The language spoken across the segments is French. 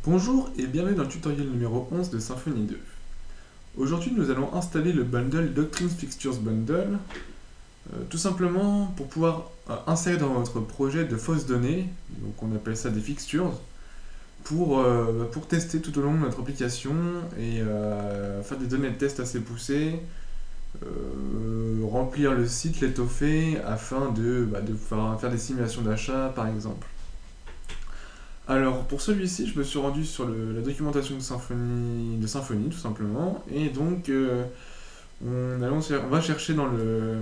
Bonjour et bienvenue dans le tutoriel numéro 11 de Symfony 2. Aujourd'hui nous allons installer le bundle Doctrine Fixtures Bundle, tout simplement pour pouvoir insérer dans votre projet de fausses données, donc on appelle ça des fixtures, pour tester tout au long de notre application et faire des données de test assez poussées, remplir le site, l'étoffer afin de faire des simulations d'achat par exemple. Alors pour celui-ci, je me suis rendu sur la documentation de Symfony tout simplement, et donc on va chercher dans le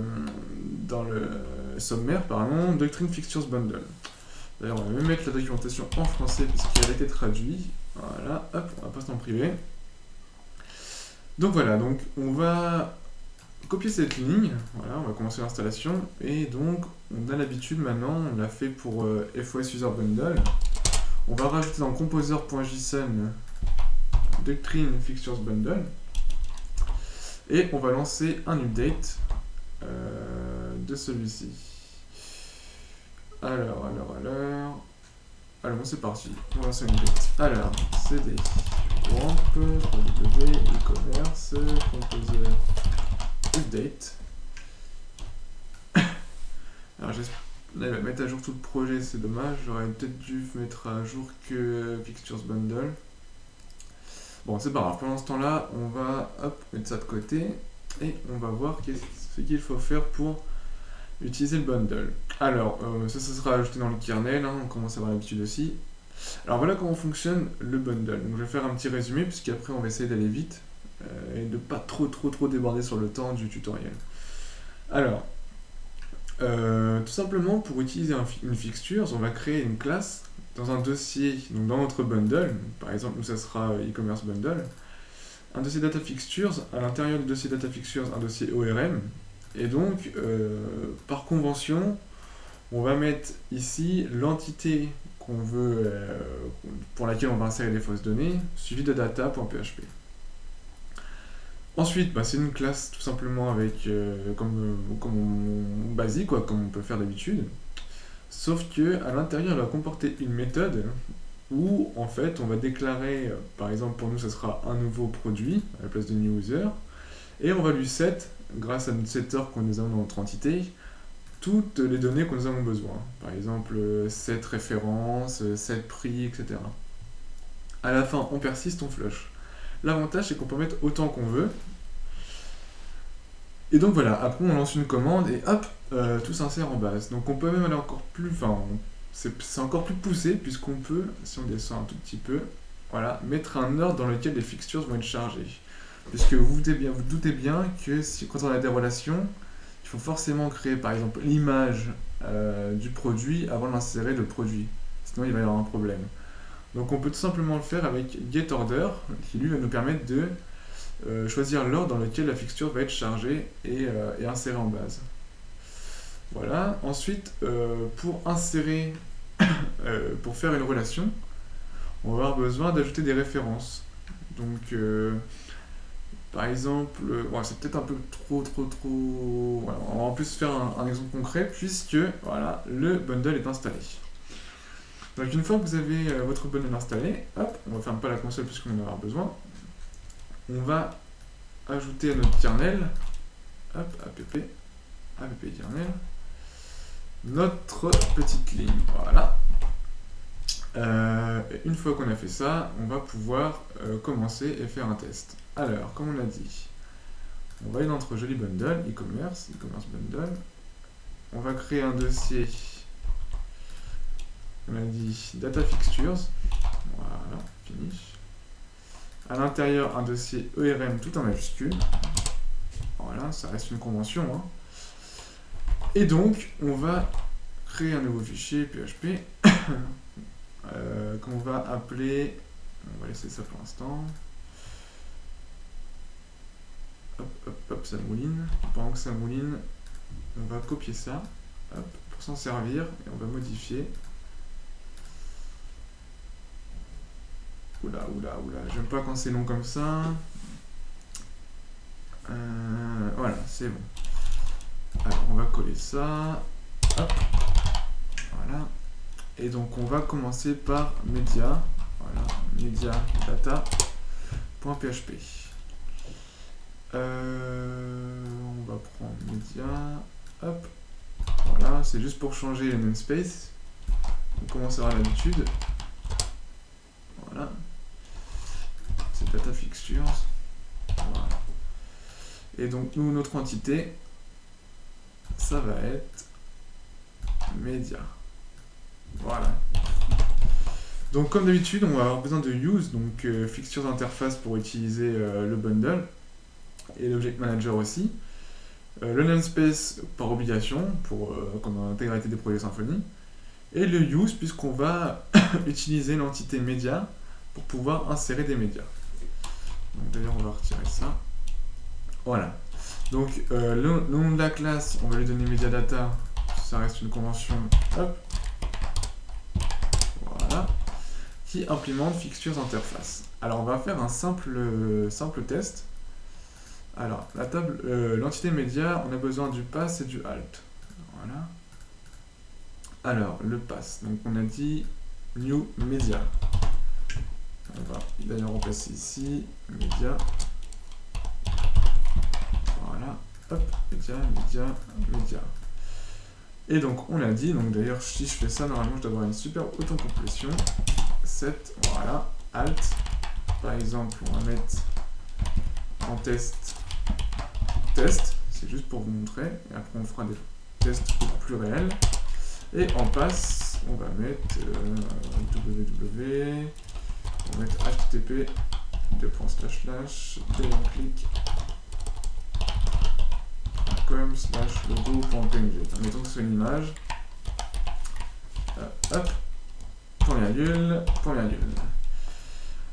sommaire pardon, Doctrine Fixtures Bundle. D'ailleurs, on va même mettre la documentation en français puisqu'elle a été traduite. Voilà, hop, on va passer en privé. Donc voilà, donc on va copier cette ligne, voilà, on va commencer l'installation, et donc on a l'habitude maintenant, on l'a fait pour FOS User Bundle. On va rajouter dans composer.json Doctrine Fixtures Bundle et on va lancer un update de celui-ci. Alors, bon, c'est parti, on va lancer un update. Alors, cd ramp w e-commerce composer update. Alors, là, il va mettre à jour tout le projet, c'est dommage. J'aurais peut-être dû mettre à jour que Fixtures Bundle. Bon, c'est pas grave. Pendant ce temps-là, on va mettre ça de côté et on va voir ce qu'il faut faire pour utiliser le bundle. Alors, ça sera ajouté dans le kernel, hein, on commence à avoir l'habitude aussi. Alors voilà comment fonctionne le bundle. Donc, je vais faire un petit résumé puisqu'après on va essayer d'aller vite et de pas trop déborder sur le temps du tutoriel. Alors, tout simplement, pour utiliser une fixture, on va créer une classe dans un dossier, donc dans notre bundle. Par exemple, nous, ça sera e-commerce bundle. Un dossier data fixtures, à l'intérieur du dossier data fixtures, un dossier ORM. Et donc, par convention, on va mettre ici l'entité qu'on veut, pour laquelle on va insérer des fausses données, suivi de data.php. Ensuite, c'est une classe tout simplement avec comme basique, quoi, comme on peut faire d'habitude. Sauf que à l'intérieur, elle va comporter une méthode où en fait on va déclarer, par exemple pour nous, ça sera un nouveau produit à la place de new user, et on va lui set, grâce à notre setter que nous avons dans notre entité, toutes les données que nous avons besoin. Par exemple, set référence, set prix, etc. À la fin, on persiste, on flush. L'avantage, c'est qu'on peut mettre autant qu'on veut. Et donc voilà, après on lance une commande et hop, tout s'insère en base. Donc on peut même aller encore plus, c'est encore plus poussé puisqu'on peut, si on descend un tout petit peu, voilà, mettre un ordre dans lequel les fixtures vont être chargées. Puisque vous doutez bien que quand on a des relations, il faut forcément créer par exemple l'image du produit avant d'insérer le produit. Sinon il va y avoir un problème. Donc on peut tout simplement le faire avec getOrder, qui lui va nous permettre de choisir l'ordre dans lequel la fixture va être chargée et insérée en base. Voilà. Ensuite, pour insérer, pour faire une relation, on va avoir besoin d'ajouter des références. Donc, par exemple, c'est peut-être un peu trop. Voilà, on va en plus faire un exemple concret puisque voilà, le bundle est installé. Donc une fois que vous avez votre bundle installé, hop, on ne ferme pas la console puisqu'on en aura besoin. On va ajouter à notre kernel, hop, app kernel, notre petite ligne, voilà. Une fois qu'on a fait ça, on va pouvoir commencer et faire un test. Alors, comme on l'a dit, on va aller dans notre joli bundle, e-commerce bundle. On va créer un dossier, on a dit data fixtures, voilà, finish. À l'intérieur, un dossier ERM tout en majuscule. Voilà, ça reste une convention. Hein. Et donc, on va créer un nouveau fichier PHP qu'on va appeler. On va laisser ça pour l'instant. Hop, ça mouline. Pendant que ça mouline, on va copier ça pour s'en servir et on va modifier. Oula, j'aime pas quand c'est long comme ça. Voilà, c'est bon. Alors, on va coller ça. Hop. Voilà. Et donc, on va commencer par média. Voilà, media data.php. On va prendre media, hop, voilà, c'est juste pour changer les namespace. On commence à avoir l'habitude. Voilà. C'est data fixtures. Voilà. Et donc nous, notre entité, ça va être media. Voilà. Donc comme d'habitude, on va avoir besoin de use, donc fixtures interface pour utiliser le bundle, et l'object manager aussi. Le namespace par obligation, pour comme l'intégralité des projets Symfony. Et le use, puisqu'on va utiliser l'entité média pour pouvoir insérer des médias. Donc d'ailleurs, on va retirer ça. Voilà. Donc le nom de la classe, on va lui donner MediaData, ça reste une convention, hop, voilà, qui implémente fixtures interface. Alors on va faire un simple test. Alors l'entité média, on a besoin du pass et du alt. Voilà. Alors le pass, donc on a dit new media. On va d'ailleurs remplacer ici media. Voilà, hop, média. Et donc on a dit, donc d'ailleurs si je fais ça, normalement je dois avoir une super autocomplétion. Set, voilà, alt. Par exemple, on va mettre en test, c'est juste pour vous montrer, et après on fera des tests beaucoup plus réels. Et en passe, on va mettre www, on va mettre http .com/logo.png. Mettons que c'est une image. Hop, point virgule.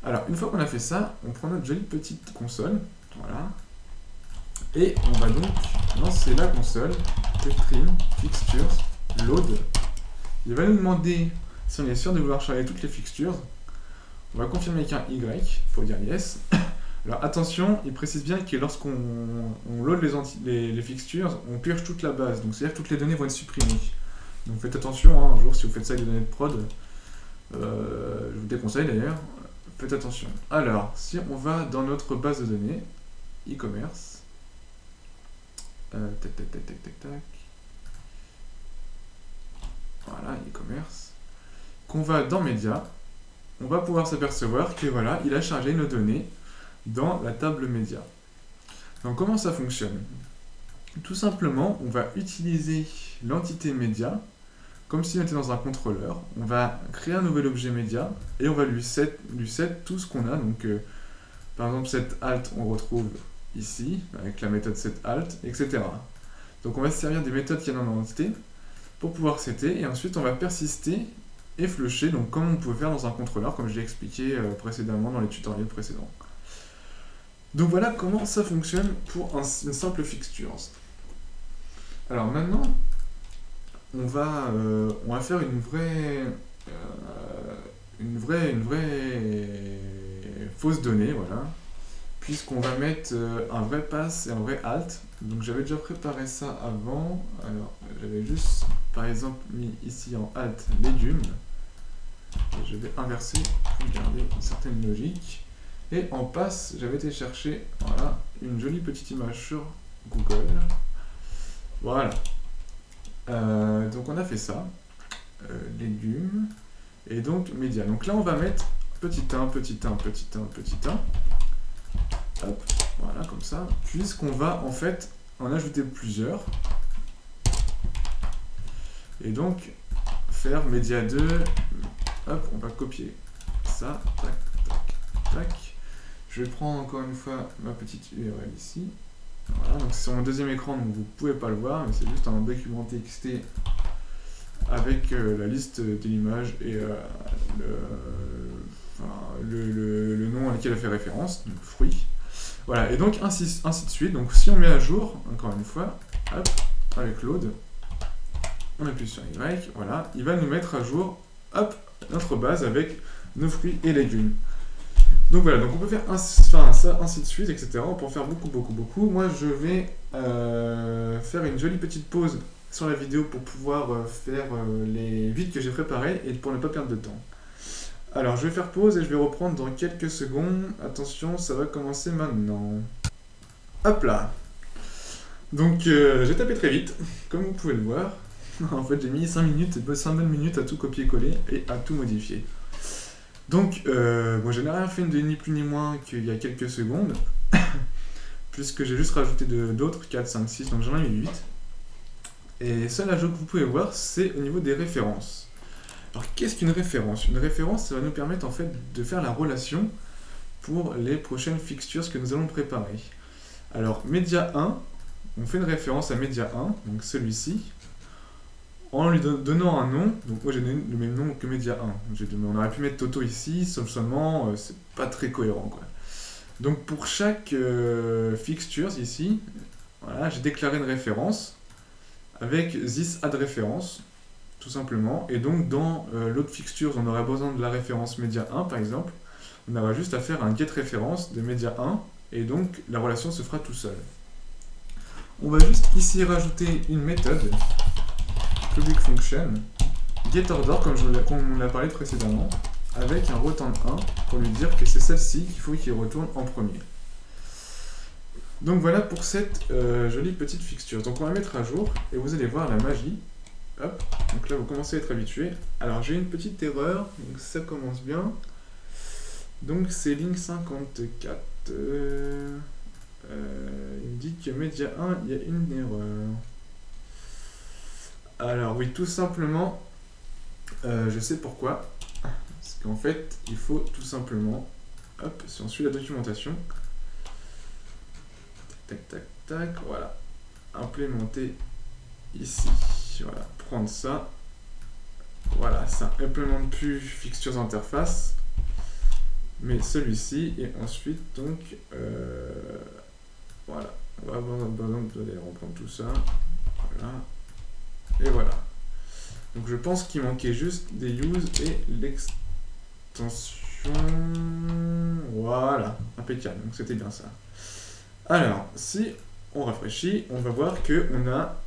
Alors, une fois qu'on a fait ça, on prend notre jolie petite console. Voilà. Et on va donc lancer la console, stream, fixtures, load. Il va nous demander si on est sûr de vouloir charger toutes les fixtures. On va confirmer avec un Y pour dire yes. Alors attention, il précise bien que lorsqu'on load les fixtures, on purge toute la base. Donc c'est-à-dire que toutes les données vont être supprimées. Donc faites attention, hein, un jour si vous faites ça avec des données de prod, je vous déconseille d'ailleurs, faites attention. Alors, si on va dans notre base de données, e-commerce, tac. Voilà, e-commerce. Qu'on va dans médias, on va pouvoir s'apercevoir que voilà, il a chargé nos données dans la table média. Donc comment ça fonctionne? Tout simplement, on va utiliser l'entité média comme si on était dans un contrôleur. On va créer un nouvel objet média et on va lui set tout ce qu'on a. Donc par exemple, set alt, on retrouve ici avec la méthode set alt, etc. Donc on va se servir des méthodes qu'il y a dans l'entité pour pouvoir setter, et ensuite on va persister et flusher, donc comme on pouvait faire dans un contrôleur, comme je l'ai expliqué précédemment dans les tutoriels précédents. Donc voilà comment ça fonctionne pour une simple fixture. Alors maintenant, on va faire une vraie fausse donnée, voilà, puisqu'on va mettre un vrai pass et un vrai alt. Donc j'avais déjà préparé ça avant. Alors j'avais juste par exemple mis ici en alt légumes, et je vais inverser pour garder une certaine logique. Et en passe, j'avais été chercher, voilà, une jolie petite image sur Google. Voilà. Donc on a fait ça. Légumes. Et donc média. Donc là on va mettre petit 1. Hop, voilà, comme ça. Puisqu'on va en fait en ajouter plusieurs. Et donc faire média 2. Hop, on va copier ça. Tac. Je vais prendre encore une fois ma petite URL ici. Voilà, donc c'est sur mon deuxième écran, donc vous ne pouvez pas le voir, mais c'est juste un document TXT avec la liste de l'image et le nom à lequel elle fait référence, donc fruit. Voilà, et donc ainsi de suite. Donc si on met à jour, encore une fois, hop, avec load, on appuie sur Y, voilà, il va nous mettre à jour, hop, notre base avec nos fruits et légumes. Donc voilà, donc on peut faire ça ainsi de suite, etc. On peut en faire beaucoup. Moi, je vais faire une jolie petite pause sur la vidéo pour pouvoir faire les vides que j'ai préparés et pour ne pas perdre de temps. Alors, je vais faire pause et je vais reprendre dans quelques secondes. Attention, ça va commencer maintenant. Hop là. Donc, j'ai tapé très vite, comme vous pouvez le voir. En fait, j'ai mis 5 minutes, 5 bonnes minutes à tout copier-coller et à tout modifier. Donc, bon, je n'ai rien fait de ni plus ni moins qu'il y a quelques secondes, puisque j'ai juste rajouté d'autres, 4, 5, 6, donc j'en ai mis 8. Et seul ajout que vous pouvez voir, c'est au niveau des références. Alors, qu'est-ce qu'une référence? Une référence, ça va nous permettre en fait de faire la relation pour les prochaines fixtures que nous allons préparer. Alors, média 1, on fait une référence à média 1, donc celui-ci, en lui donnant un nom. Donc moi j'ai donné le même nom que média 1. On aurait pu mettre Toto ici, sauf seulement c'est pas très cohérent, quoi. Donc pour chaque fixtures ici, voilà, j'ai déclaré une référence avec this add référence, tout simplement. Et donc dans l'autre fixtures, on aurait besoin de la référence média 1 par exemple. On aura juste à faire un get référence de média 1 et donc la relation se fera tout seul. On va juste ici rajouter une méthode public function getOrder comme on l'a parlé précédemment, avec un return 1 pour lui dire que c'est celle-ci qu'il faut qu'il retourne en premier. Donc voilà pour cette jolie petite fixture. Donc on va mettre à jour et vous allez voir la magie. Hop, donc là vous commencez à être habitué. Alors j'ai une petite erreur, donc ça commence bien. Donc c'est ligne 54. Il me dit que média 1, il y a une erreur. Alors oui, tout simplement, je sais pourquoi. Parce qu'en fait, il faut tout simplement, hop, si on suit la documentation, tac, tac, tac, voilà, implémenter ici, voilà, prendre ça, voilà, ça implémente plus fixtures interface, mais celui-ci, et ensuite, donc, voilà, on va avoir besoin de reprendre tout ça, voilà. Et voilà. Donc je pense qu'il manquait juste des use et l'extension. Voilà, impeccable. Donc c'était bien ça. Alors, si on rafraîchit, on va voir que on a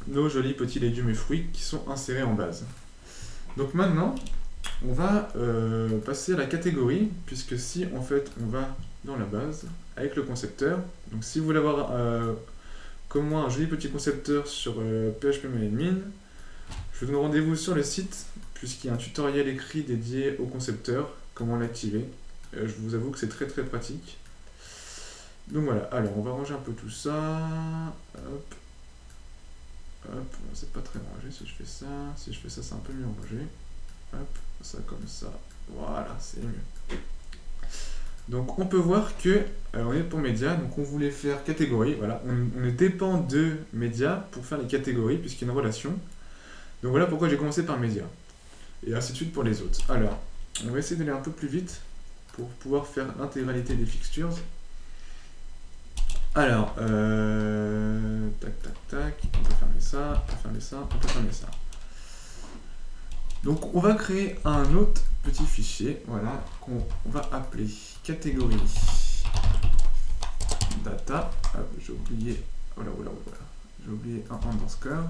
nos jolis petits légumes et fruits qui sont insérés en base. Donc maintenant, on va passer à la catégorie, puisque si en fait on va dans la base avec le concepteur, donc si vous voulez avoir comme moi un joli petit concepteur sur PHPMyAdmin, je vous donne rendez-vous sur le site, puisqu'il y a un tutoriel écrit dédié au concepteur, comment l'activer. Je vous avoue que c'est très très pratique. Donc voilà, alors on va ranger un peu tout ça. Hop. Hop, c'est pas très rangé si je fais ça. Si je fais ça, c'est un peu mieux rangé. Hop, ça comme ça. Voilà, c'est mieux. Donc on peut voir que, on est pour médias, donc on voulait faire catégorie, voilà, on dépend de médias pour faire les catégories, puisqu'il y a une relation. Donc voilà pourquoi j'ai commencé par médias, et ainsi de suite pour les autres. Alors, on va essayer d'aller un peu plus vite, pour pouvoir faire l'intégralité des fixtures. Alors, tac tac tac, on peut fermer ça, on peut fermer ça, on peut fermer ça. Donc on va créer un autre petit fichier, voilà, qu'on va appeler catégorie data. J'ai oublié, voilà, j'ai oublié un underscore,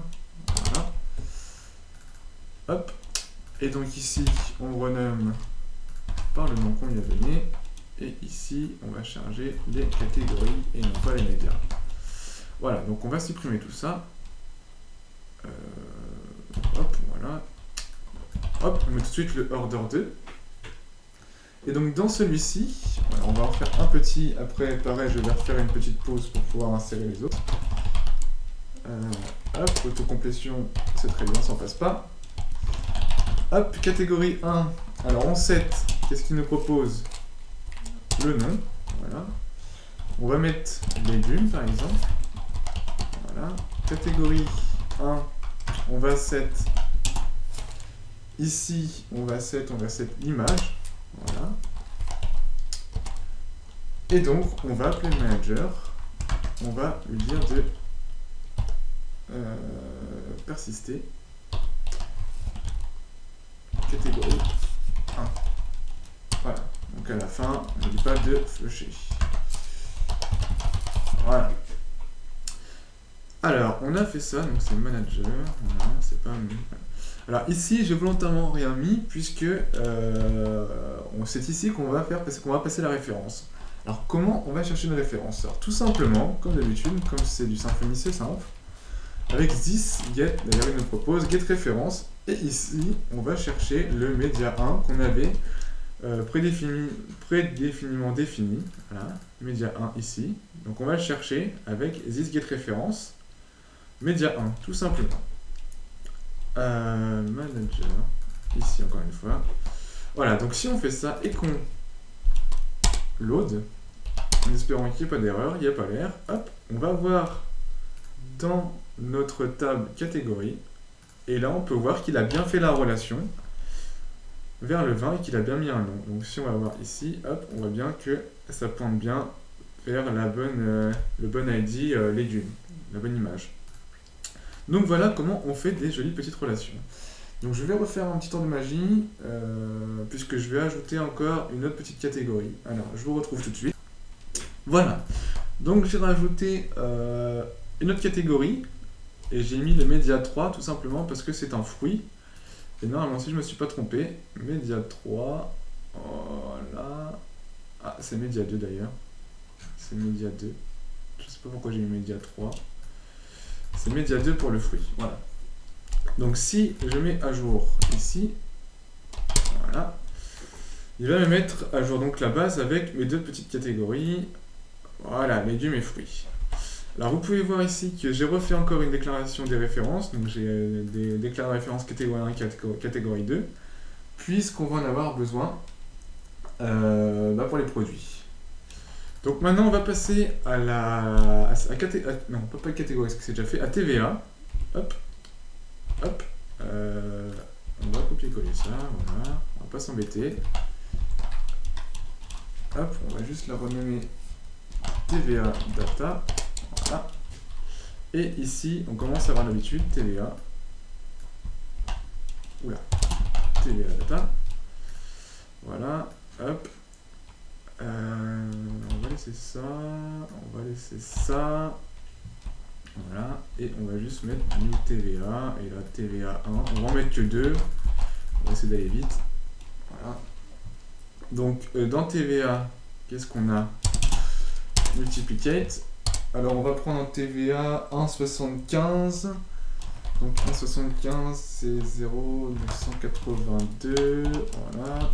voilà. Hop, et donc ici on renomme par le nom qu'on lui a donné, et ici on va charger les catégories et non pas les médias. Voilà, donc on va supprimer tout ça. Hop, voilà. Hop, on met tout de suite le order 2. Et donc dans celui-ci, voilà, on va en faire un petit, après pareil je vais refaire une petite pause pour pouvoir insérer les autres. Hop, autocomplétion, c'est très bien, ça en passe pas. Hop, catégorie 1, alors on set, qu'est-ce qu'il nous propose? Le nom, voilà. On va mettre légumes par exemple. Voilà. Catégorie 1, on va set. Ici, on va set l'image. Voilà. Et donc, on va appeler le manager. On va lui dire de persister. Catégorie 1. Voilà. Donc à la fin, on ne dit pas de flusher. Voilà. Alors, on a fait ça, donc c'est manager. Voilà, c'est pas. Alors ici, j'ai volontairement rien mis, puisque c'est ici qu'on va faire, qu'on va passer la référence. Alors comment on va chercher une référence? Alors tout simplement, comme d'habitude, comme c'est du Symfony, c'est simple, avec this get, d'ailleurs il nous propose get référence, et ici, on va chercher le média 1 qu'on avait prédéfiniment défini, voilà, média 1 ici. Donc on va le chercher avec this get référence, média 1, tout simplement. Manager, ici encore une fois. Voilà, donc si on fait ça et qu'on load, en espérant qu'il n'y ait pas d'erreur, il n'y a pas l'air, hop, on va voir dans notre table catégorie, et là on peut voir qu'il a bien fait la relation vers le 20 et qu'il a bien mis un nom. Donc si on va voir ici, hop, on voit bien que ça pointe bien vers la bonne, le bon ID légume, la bonne image. Donc voilà comment on fait des jolies petites relations. Donc je vais refaire un petit tour de magie, puisque je vais ajouter encore une autre petite catégorie. Alors je vous retrouve tout de suite. Voilà, donc j'ai rajouté une autre catégorie, et j'ai mis le média 3 tout simplement parce que c'est un fruit. Et normalement, si je ne me suis pas trompé, média 3, voilà. Ah, c'est média 2 d'ailleurs. C'est média 2. Je sais pas pourquoi j'ai mis média 3. C'est média 2 pour le fruit, voilà. Donc si je mets à jour ici, voilà, il va me mettre à jour donc la base avec mes deux petites catégories, voilà, légumes et fruits. Alors vous pouvez voir ici que j'ai refait encore une déclaration des références, donc j'ai déclaré référence catégorie 1, catégorie 2, puisqu'on va en avoir besoin pour les produits. Donc maintenant on va passer à la... non, pas catégorie, parce que c'est déjà fait, à TVA. Hop, hop, on va copier-coller ça, voilà, on va pas s'embêter. Hop, on va juste la renommer TVA Data, voilà. Et ici, on commence à avoir l'habitude, TVA. Oula, TVA Data. Voilà, hop. On va laisser ça, on va laisser ça. Voilà, et on va juste mettre new TVA, et là TVA 1, on va en mettre que 2, on va essayer d'aller vite. Voilà. Donc dans TVA, qu'est-ce qu'on a? Multiplicate. Alors on va prendre en TVA 1,75. Donc 1,75 c'est 0,982. Voilà.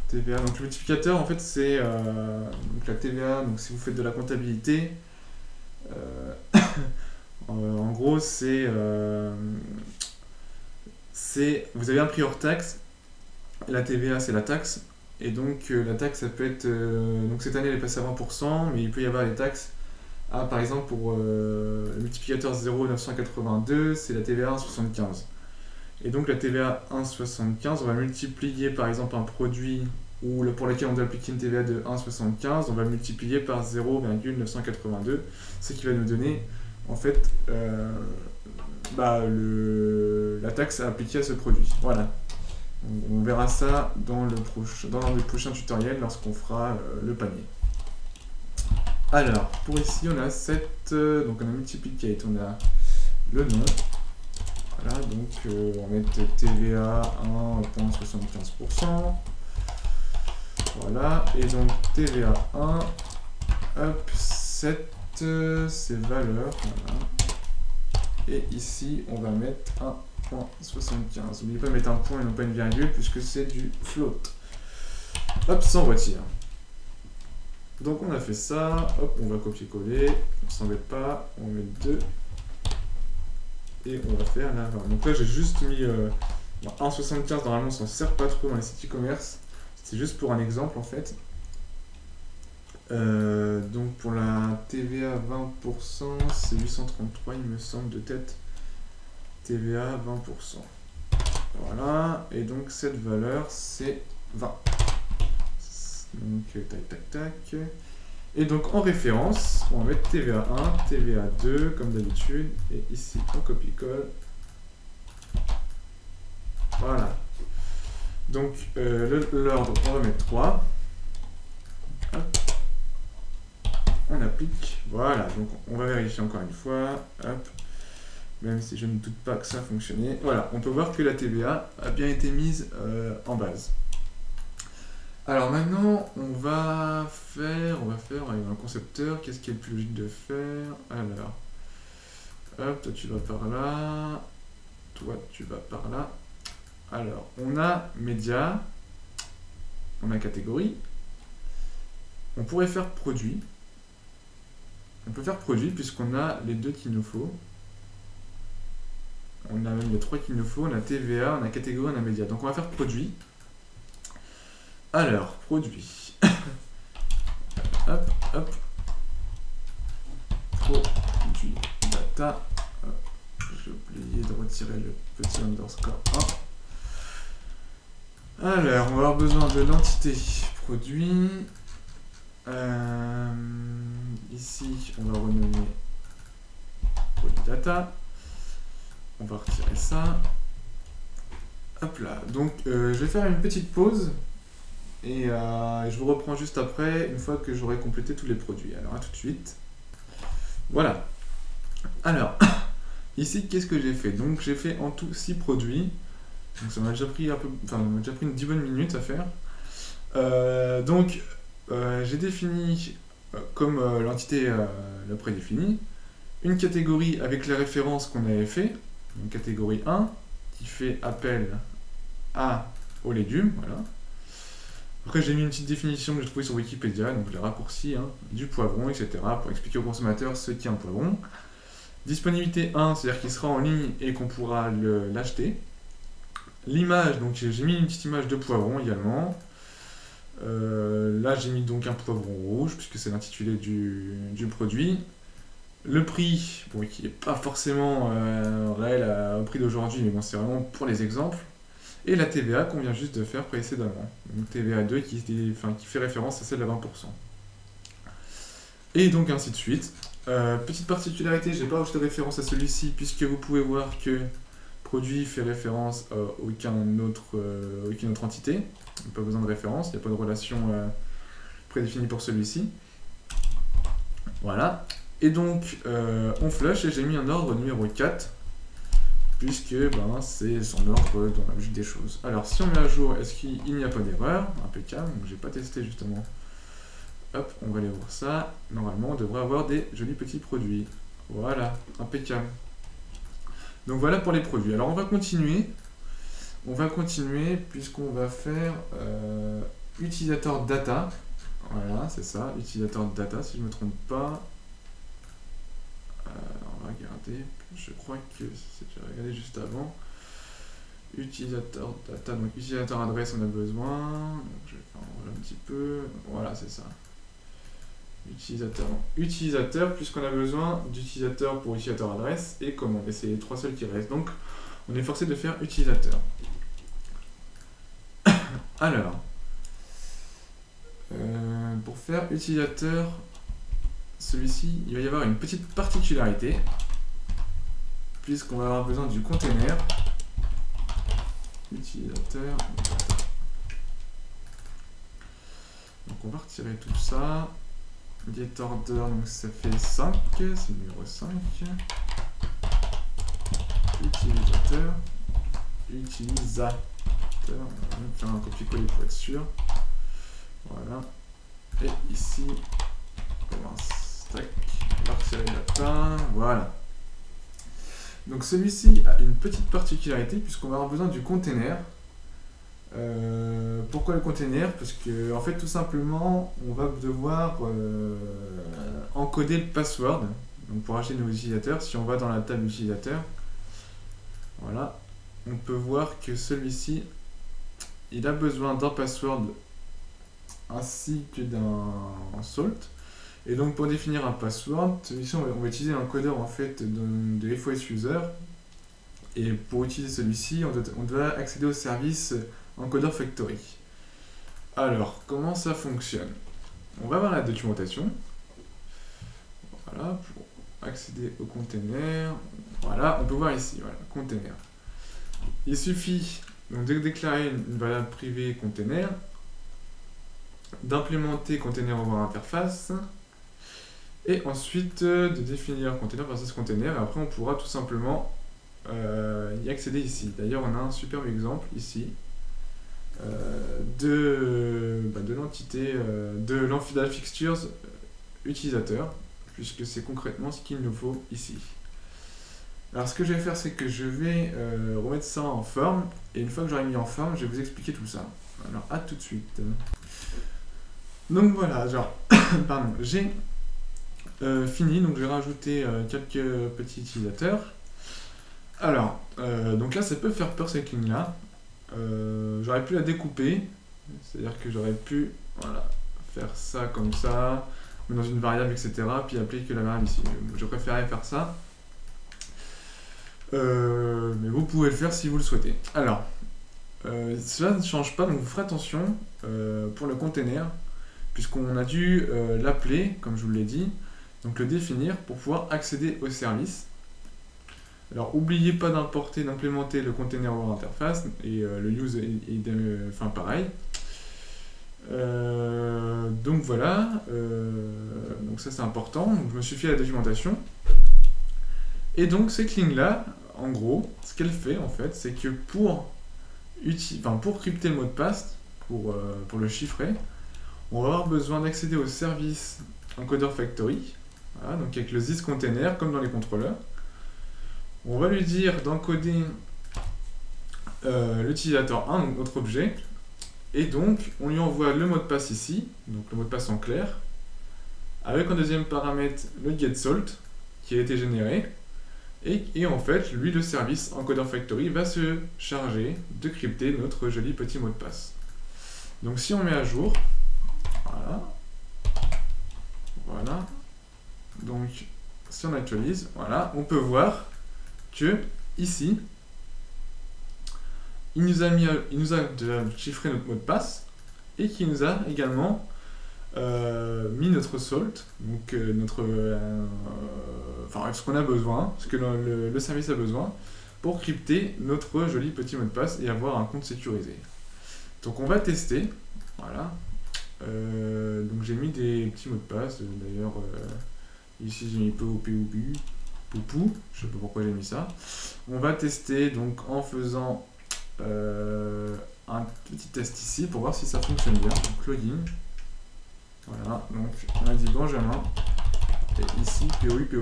TVA. Donc le multiplicateur en fait c'est donc la TVA. Donc si vous faites de la comptabilité, en gros c'est vous avez un prix hors taxe. La TVA c'est la taxe. Et donc la taxe ça peut être donc cette année elle est passée à 20%, mais il peut y avoir des taxes. Ah, par exemple, pour le multiplicateur 0,982, c'est la TVA 1,75. Et donc la TVA 1,75, on va multiplier par exemple un produit pour lequel on doit appliquer une TVA de 1,75, on va multiplier par 0,982, ce qui va nous donner en fait la taxe à appliquer à ce produit. Voilà. On verra ça dans le prochain tutoriel lorsqu'on fera le panier. Alors, pour ici, on a donc on a multiplicate, on a le nom. Voilà, donc on va mettre TVA 1,75%. Voilà, et donc TVA 1, hop, 7, c'est valeur, voilà. Et ici, on va mettre 1,75. N'oubliez pas de mettre un point et non pas une virgule, puisque c'est du float. Hop, ça on retire. Donc on a fait ça, hop, on va copier-coller, on s'embête pas, on met 2, et on va faire la 20. Donc là j'ai juste mis 1,75, normalement on s'en sert pas trop dans les sites e-commerce, c'est juste pour un exemple en fait. Donc pour la TVA 20%, c'est 833 il me semble de tête, TVA 20%. Voilà, et donc cette valeur c'est 20. Donc tac tac tac. Et donc en référence, on va mettre TVA 1, TVA 2 comme d'habitude. Et ici on copie-colle. Voilà. Donc l'ordre, on va mettre 3. Hop. On applique. Voilà. Donc on va vérifier encore une fois. Hop. même si je ne doute pas que ça a fonctionné. Voilà, on peut voir que la TVA a bien été mise en base. Alors maintenant, on va faire avec un concepteur, qu'est-ce qui est le plus logique de faire? Alors, hop, toi tu vas par là, toi tu vas par là. Alors, on a média, on a catégorie, on pourrait faire produit. On peut faire produit puisqu'on a les deux qu'il nous faut. On a même les trois qu'il nous faut, on a TVA, on a catégorie, on a média. Donc on va faire produit. Alors, produit. Hop, hop. Produit data. J'ai oublié de retirer le petit underscore 1. Alors, on va avoir besoin de l'entité produit. Ici, on va renommer produit data. On va retirer ça. Hop là. Donc, je vais faire une petite pause. Et je vous reprends juste après, une fois que j'aurai complété tous les produits. Alors, à tout de suite. Voilà. Alors, ici, qu'est-ce que j'ai fait? Donc, j'ai fait en tout 6 produits. Donc, ça m'a déjà pris une 10 bonnes minutes à faire. J'ai défini, comme l'entité l'a prédéfinie, une catégorie avec les références qu'on avait fait. Donc, catégorie 1, qui fait appel aux légumes, voilà. Après, j'ai mis une petite définition que j'ai trouvée sur Wikipédia, donc les raccourcis, du poivron, etc., pour expliquer au consommateur ce qu'est un poivron. Disponibilité 1, c'est-à-dire qu'il sera en ligne et qu'on pourra l'acheter. L'image, donc j'ai mis une petite image de poivron également. Là, j'ai mis donc un poivron rouge, puisque c'est l'intitulé du produit. Le prix, bon, qui n'est pas forcément réel au prix d'aujourd'hui, mais bon, c'est vraiment pour les exemples. Et la TVA qu'on vient juste de faire précédemment. Donc TVA 2 qui fait référence à celle de 20%. Et donc ainsi de suite. Petite particularité, je n'ai pas ajouté de référence à celui-ci, puisque vous pouvez voir que produit fait référence à aucune autre entité. Pas besoin de référence, il n'y a pas de relation prédéfinie pour celui-ci. Voilà. Et donc, on flush et j'ai mis un ordre numéro 4. Puisque c'est son ordre dans la logique des choses. Alors si on met à jour, est-ce qu'il n'y a pas d'erreur? Impeccable, donc j'ai pas testé justement. Hop, on va aller voir ça. Normalement, on devrait avoir des jolis petits produits. Voilà, impeccable. Donc voilà pour les produits. Alors on va continuer. Puisqu'on va faire utilisateur data. Voilà, c'est ça, utilisateur data si je ne me trompe pas. On va regarder, je crois que j'ai regardé juste avant. Utilisateur data, donc utilisateur adresse on a besoin. Donc je vais faire un petit peu. Voilà, c'est ça. Utilisateur, puisqu'on a besoin d'utilisateur pour utilisateur adresse et commande. Et c'est les trois seuls qui restent. Donc on est forcé de faire utilisateur. Alors, pour faire utilisateur, celui-ci, il va y avoir une petite particularité, puisqu'on va avoir besoin du container. Utilisateur. Donc on va retirer tout ça. Get order, donc ça fait 5, c'est le numéro 5. Utilisateur. On va même faire un copier-coller pour être sûr. Voilà. Et ici, on commence. Tac. On va retirer data. Voilà. Donc celui-ci a une petite particularité puisqu'on va avoir besoin du container. Pourquoi le container? Parce que en fait tout simplement on va devoir encoder le password donc pour acheter de nouveaux utilisateurs. Si on va dans la table utilisateur, voilà, on peut voir que celui-ci il a besoin d'un password ainsi que d'un salt. Et donc pour définir un password, celui-ci on va utiliser un codeur en fait de FOS user. Et pour utiliser celui-ci, on doit accéder au service encodeur factory. Alors, comment ça fonctionne? On va voir la documentation. Voilà, pour accéder au container. Voilà, on peut voir ici, voilà, container. Il suffit donc de déclarer une variable privée container, d'implémenter container over interface, Et ensuite de définir container versus container, et après on pourra tout simplement y accéder ici. D'ailleurs on a un superbe exemple ici de l'entité de l'enfilade fixtures utilisateur, puisque c'est concrètement ce qu'il nous faut ici. Alors ce que je vais faire, c'est que je vais remettre ça en forme, et une fois que j'aurai mis en forme, je vais vous expliquer tout ça. Alors à tout de suite. Donc voilà, genre, pardon, j'ai fini, donc je vais rajouter quelques petits utilisateurs. Alors, donc là ça peut faire peur cette ligne là. J'aurais pu la découper, c'est-à-dire que j'aurais pu voilà, faire ça comme ça, dans une variable, etc. Puis appeler que la variable ici. Je préférais faire ça. Mais vous pouvez le faire si vous le souhaitez. Alors, cela ne change pas, donc vous ferez attention pour le container, puisqu'on a dû l'appeler, comme je vous l'ai dit, donc le définir pour pouvoir accéder au service. Alors, n'oubliez pas d'importer, d'implémenter le container over interface et le use enfin pareil. Donc voilà, donc ça c'est important. Donc, je me suis fait la documentation. Et donc cette ligne là, en gros, ce qu'elle fait en fait, c'est que pour crypter le mot de passe, pour le chiffrer, on va avoir besoin d'accéder au service encodeur factory, voilà, donc avec le this container comme dans les contrôleurs. On va lui dire d'encoder l'utilisateur 1, donc notre objet, et donc on lui envoie le mot de passe ici, donc le mot de passe en clair, avec en deuxième paramètre le getSalt qui a été généré, et en fait, lui, le service encodeur factory va se charger de crypter notre joli petit mot de passe. Donc si on met à jour, voilà, donc si on actualise, voilà, on peut voir que ici, il nous a déjà chiffré notre mot de passe et qu'il nous a également mis notre salt, donc enfin ce qu'on a besoin, ce que le service a besoin pour crypter notre joli petit mot de passe et avoir un compte sécurisé. Donc on va tester, voilà. Donc j'ai mis des petits mots de passe, d'ailleurs ici j'ai mis poupou, je sais pas pourquoi j'ai mis ça. On va tester donc en faisant un petit test ici pour voir si ça fonctionne bien. Donc login. Voilà, donc on a dit Benjamin, et ici POU.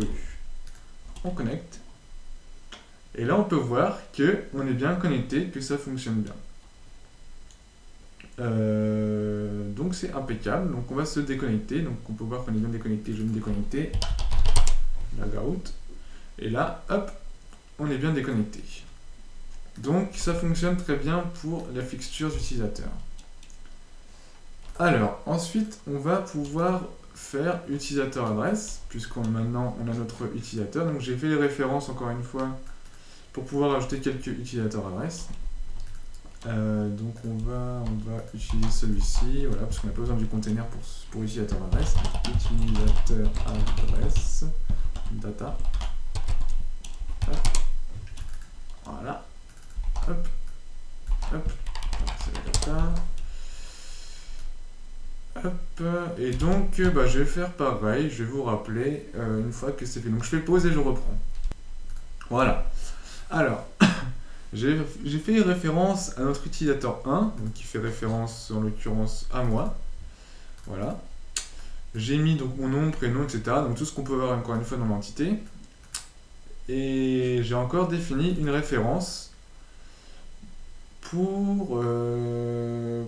On connecte, et là on peut voir que on est bien connecté, que ça fonctionne bien. Donc c'est impeccable, donc on va se déconnecter, donc on peut voir qu'on est bien déconnecté, je vais me déconnecter, logout, et là, hop, on est bien déconnecté. Donc ça fonctionne très bien pour la fixture utilisateur. Alors, ensuite, on va pouvoir faire utilisateur adresse, maintenant on a notre utilisateur. Donc j'ai fait les références encore une fois pour pouvoir ajouter quelques utilisateurs adresse. Donc on va utiliser celui-ci, voilà, parce qu'on n'a pas besoin du container pour utilisateur adresse. Utilisateur adresse, data. Hop. Voilà. Hop. Hop. C'est la data. Hop, et donc je vais faire pareil, je vais vous rappeler une fois que c'est fait. Donc je fais pause et je reprends. Voilà. Alors, j'ai fait référence à notre utilisateur 1, donc qui fait référence en l'occurrence à moi. Voilà. J'ai mis donc mon nom, prénom, etc. Donc tout ce qu'on peut voir encore une fois dans l'entité. Et j'ai encore défini une référence pour...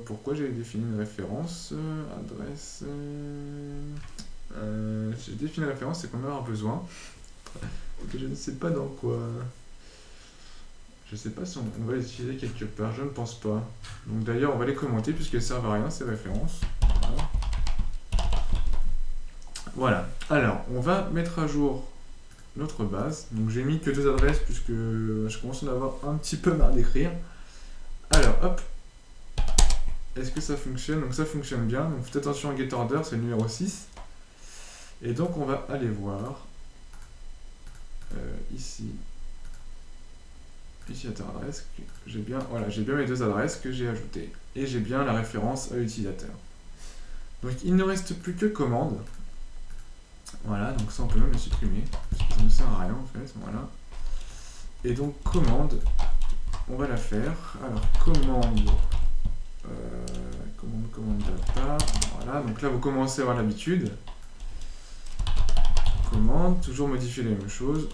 pourquoi j'ai défini une référence adresse j'ai défini une référence, c'est qu'on va avoir besoin. Que je ne sais pas dans quoi. Je sais pas si on va les utiliser quelque part, je ne pense pas. Donc d'ailleurs, on va les commenter puisqu'elles servent à rien ces références. Voilà. Alors, on va mettre à jour notre base. Donc j'ai mis que 2 adresses puisque je commence à en avoir un petit peu marre d'écrire. Alors, hop. Est-ce que ça fonctionne? Donc ça fonctionne bien. Donc faites attention au getOrder, c'est le numéro 6. Et donc on va aller voir ici. Utilisateur adresse. J'ai bien mes 2 adresses que j'ai ajoutées. Et j'ai bien la référence à l'utilisateur. Donc il ne reste plus que commande. Voilà, donc ça on peut même le supprimer, parce que ça ne sert à rien en fait, voilà. Et donc commande, on va la faire. Alors commande data, voilà, donc là vous commencez à avoir l'habitude. Commande, toujours modifier les mêmes choses.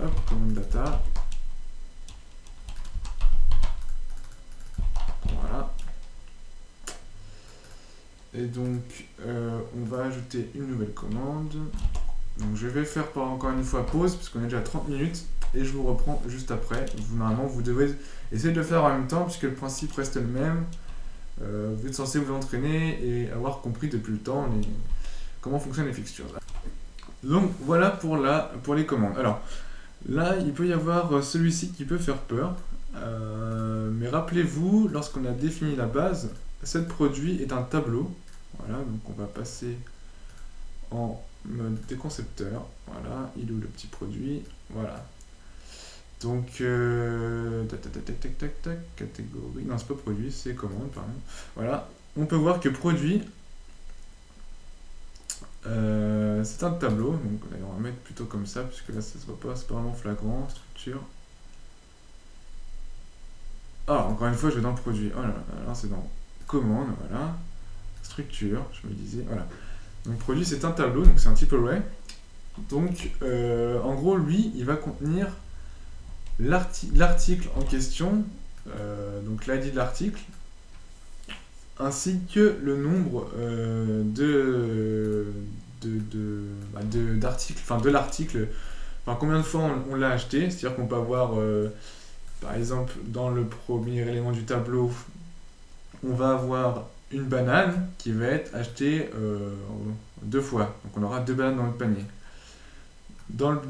Hop, commande data. Voilà. Et donc on va ajouter une nouvelle commande. Donc je vais faire encore une fois pause, parce qu'on est déjà à 30 minutes, et je vous reprends juste après. Normalement vous devez essayer de le faire en même temps, puisque le principe reste le même. Vous êtes censé vous entraîner et avoir compris depuis le temps comment fonctionnent les fixtures. Donc voilà pour les commandes. Alors là, il peut y avoir celui-ci qui peut faire peur. Mais rappelez-vous, lorsqu'on a défini la base, cette produit est un tableau. Voilà, donc on va passer en mode déconcepteur. Voilà, il est où le petit produit? Voilà. Donc, catégorie, non c'est pas produit, c'est commande, pardon. Voilà, on peut voir que produit, c'est un tableau, donc on va mettre plutôt comme ça, puisque là ça se voit pas, c'est pas vraiment flagrant, structure. Ah, encore une fois, je vais dans le produit, oh là là, c'est dans commande, voilà, structure, je me disais, voilà. Donc produit c'est un tableau, donc c'est un type array. Donc, en gros, lui, il va contenir l'article en question, donc l'ID de l'article, ainsi que le nombre d'articles, enfin de l'article, enfin combien de fois on l'a acheté, c'est-à-dire qu'on peut avoir, par exemple, dans le premier élément du tableau, on va avoir une banane qui va être achetée 2 fois, donc on aura 2 bananes dans notre panier. Dans le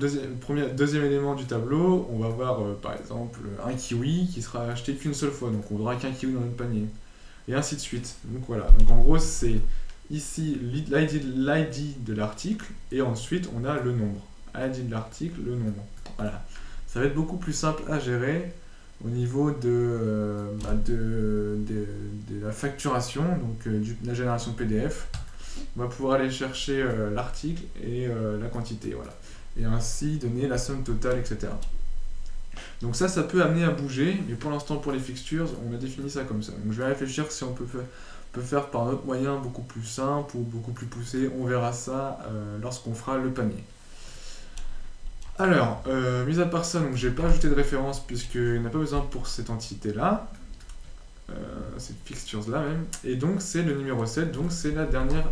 deuxième élément du tableau, on va avoir par exemple un kiwi qui sera acheté qu'une seule fois, donc on n'aura qu'un kiwi dans notre panier. Et ainsi de suite. Donc voilà, donc en gros c'est ici l'ID de l'article, et ensuite on a le nombre. ID de l'article, le nombre. Voilà. Ça va être beaucoup plus simple à gérer au niveau de la facturation, donc de la génération PDF. On va pouvoir aller chercher l'article et la quantité, voilà. Et ainsi donner la somme totale, etc. Donc ça peut amener à bouger, mais pour l'instant pour les fixtures, on a défini ça comme ça. Donc je vais réfléchir si on peut faire par un autre moyen beaucoup plus simple ou beaucoup plus poussé. On verra ça lorsqu'on fera le panier. Alors, mis à part ça, donc j'ai pas ajouté de référence puisqu'il n'y a pas besoin pour cette entité-là. Cette fixtures-là même. Et donc c'est le numéro 7, donc c'est la dernière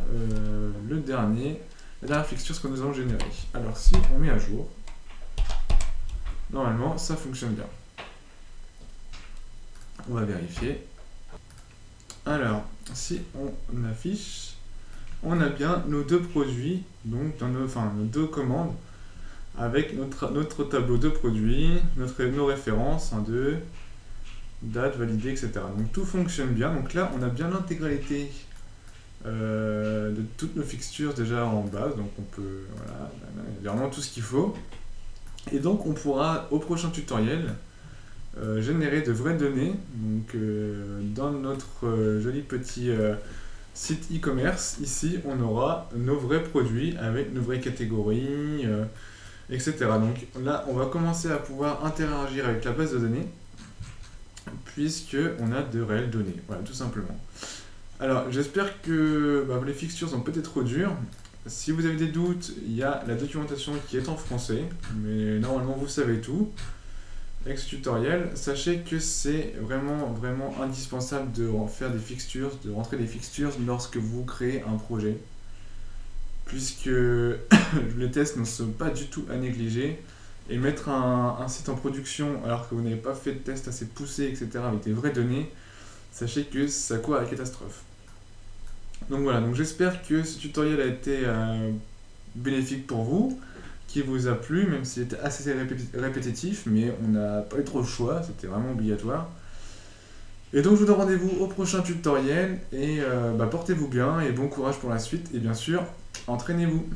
fixture que nous allons générer. Alors si on met à jour, normalement ça fonctionne bien. On va vérifier. Alors, si on affiche, on a bien nos deux produits, donc nos deux commandes, avec notre tableau de produits, nos références, 1, 2, date, validée, etc. Donc tout fonctionne bien. Donc là, on a bien l'intégralité de toutes nos fixtures déjà en base. Donc on peut, voilà, il y a vraiment tout ce qu'il faut. Et donc on pourra, au prochain tutoriel, générer de vraies données. Donc dans notre joli petit site e-commerce, ici on aura nos vrais produits avec nos vraies catégories, etc. Donc là, on va commencer à pouvoir interagir avec la base de données, puisque on a de réelles données, voilà, tout simplement. Alors, j'espère que les fixtures sont peut-être trop dures. Si vous avez des doutes, il y a la documentation qui est en français, mais normalement vous savez tout. Avec ce tutoriel, sachez que c'est vraiment indispensable de faire des fixtures, de rentrer des fixtures lorsque vous créez un projet, puisque les tests ne sont pas du tout à négliger. Et mettre un site en production alors que vous n'avez pas fait de tests assez poussés, etc., avec des vraies données, sachez que ça court à la catastrophe. Donc voilà, donc j'espère que ce tutoriel a été bénéfique pour vous, qui vous a plu, même s'il était assez répétitif, mais on n'a pas eu trop le choix, c'était vraiment obligatoire. Et donc je vous donne rendez-vous au prochain tutoriel, et portez-vous bien, et bon courage pour la suite, et bien sûr, entraînez-vous.